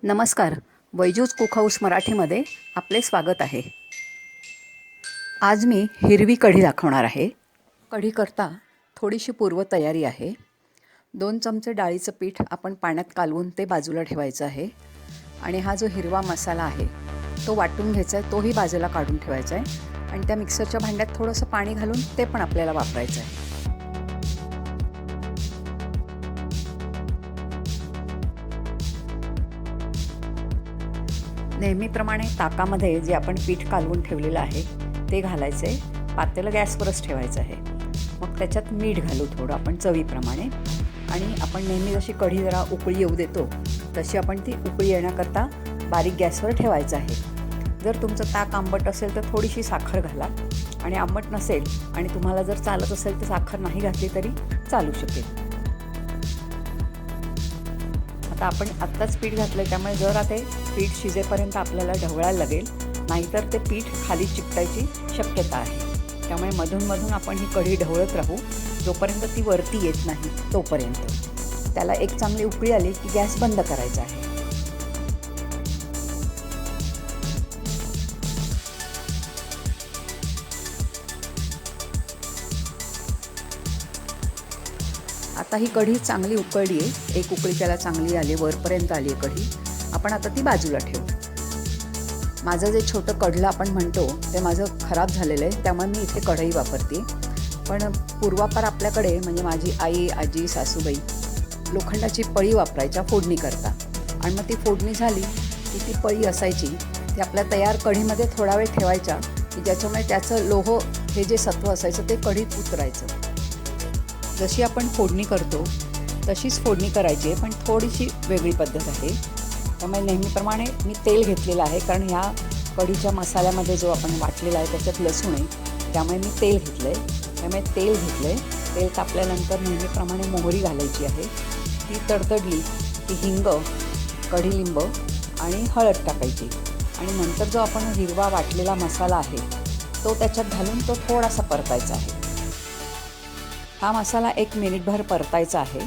नमस्कार. वैजूज cook house मराठीमध्ये आपले स्वागत आहे. आज मी हिरवी कढी दाखवणार आहे. कढी करता थोडीशी पूर्वतयारी आहे. 2 चमचे डाळीचं पीठ आपण पाण्यात कालवून ते बाजूला ठेवायचं आहे. आणि हा जो हिरवा मसाला आहे तो वाटून घ्यायचा आहे, तोही बाजूला काढून ठेवायचा आहे. आणि त्या मिक्सरच्या भांड्यात थोडंसं पाणी घालून ते पण आपल्याला वापरायचं आहे. नेहमीप्रमाणे ताकामध्ये जे आपण पीठ कालवून ठेवलेलं आहे ते घालायचं आहे. पातेलं गॅसवरच ठेवायचं आहे. मग त्याच्यात मीठ घालू थोडं आपण चवीप्रमाणे. आणि आपण नेहमी जशी कढी जरा उकळी येऊ देतो तशी आपण ती उकळी येण्याकरता बारीक गॅसवर ठेवायचं आहे. जर तुमचं ताक आंबट असेल तर थोडीशी साखर घाला. आणि आंबट नसेल आणि तुम्हाला जर चालत असेल तर साखर नाही घातली तरी चालू शकेल. आता आपण आत्ताच पीठ घातलं आहे त्यामुळे जर ते पीठ शिजेपर्यंत आपल्याला ढवळायला लागेल, नाहीतर ते पीठ खाली चिकटायची शक्यता आहे. त्यामुळे मधून आपण ही कढी ढवळत राहू जोपर्यंत ती वरती येत नाही तोपर्यंत. त्याला एक चांगली उकळी आली की गॅस बंद करायचा आहे. आता ही कढी चांगली उकळली आहे. एक उकळी त्याला चांगली आली, वरपर्यंत आली आहे कढी. आपण आता ती बाजूला ठेवू. माझं जे छोटं कढलं आपण म्हणतो ते माझं खराब झालेलं आहे, त्यामुळे मी इथे कढई वापरते. पण पूर्वापार आपल्याकडे म्हणजे माझी आई, आजी, सासूबाई लोखंडाची पळी वापरायच्या फोडणी करता. आणि मग ती फोडणी झाली की ती पळी असायची ती आपल्या तयार कढीमध्ये थोडा वेळ ठेवायच्या की ज्याच्यामुळे त्याचं लोह हे जे सत्व असायचं ते कढीत उतरायचं. जशी आपण फोडणी करतो तशीच फोडणी करायची आहे, पण थोडीशी वेगळी पद्धत आहे. त्यामुळे नेहमीप्रमाणे मी तेल घेतलेलं आहे, कारण ह्या कढीच्या मसाल्यामध्ये जो आपण वाटलेला आहे त्याच्यात लसूण आहे, त्यामुळे मी तेल घेतलं आहे. त्यामुळे तेल घेतलं आहे. तेल तापल्यानंतर नेहमीप्रमाणे मोहरी घालायची आहे. ती तडतडली की हिंग, कढीलिंब आणि हळद टाकायची. आणि नंतर जो आपण हिरवा वाटलेला मसाला आहे तो त्याच्यात घालून तो थोडासा परतायचा आहे. हा मसाला 1 मिनिटभर परतायचा आहे.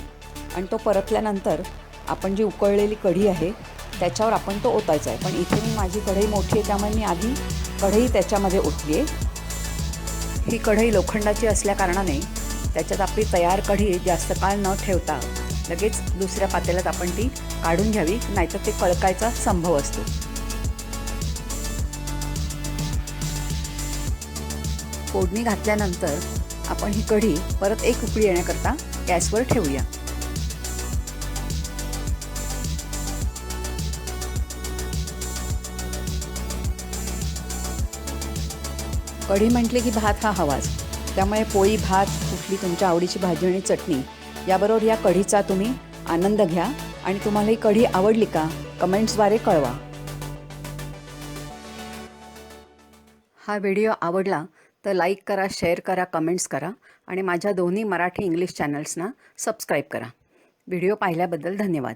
आणि तो परतल्यानंतर आपण जी उकळलेली कढी आहे त्याच्यावर आपण तो ओतायचा आहे. पण इथे मी माझी कढई मोठी आहे त्यामुळे मी आधी कढई त्याच्यामध्ये ओतली आहे. ही कढई लोखंडाची असल्याकारणाने त्याच्यात आपली तयार कढी जास्त काळ न ठेवता लगेच दुसऱ्या पातेल्यात आपण ती काढून घ्यावी, नाहीतर ते कळकायचा संभव असतो. फोडणी घातल्यानंतर आपण ही कढी परत एक उकळी येण्याकरता गॅसवर ठेवूया. कढी म्हटली की भात हा हवाच. त्यामुळे पोळी, भात, कुठली तुमच्या आवडीची भाजी आणि चटणी याबरोबर या कढीचा तुम्ही आनंद घ्या. आणि तुम्हाला ही कढी आवडली का कमेंट्सद्वारे कळवा. हा व्हिडिओ आवडला तर लाईक करा, शेअर करा, कमेंट्स करा. आणि माझ्या दोन्ही मराठी इंग्लिश चॅनल्सना सबस्क्राईब करा. व्हिडिओ पाहिल्याबद्दल धन्यवाद.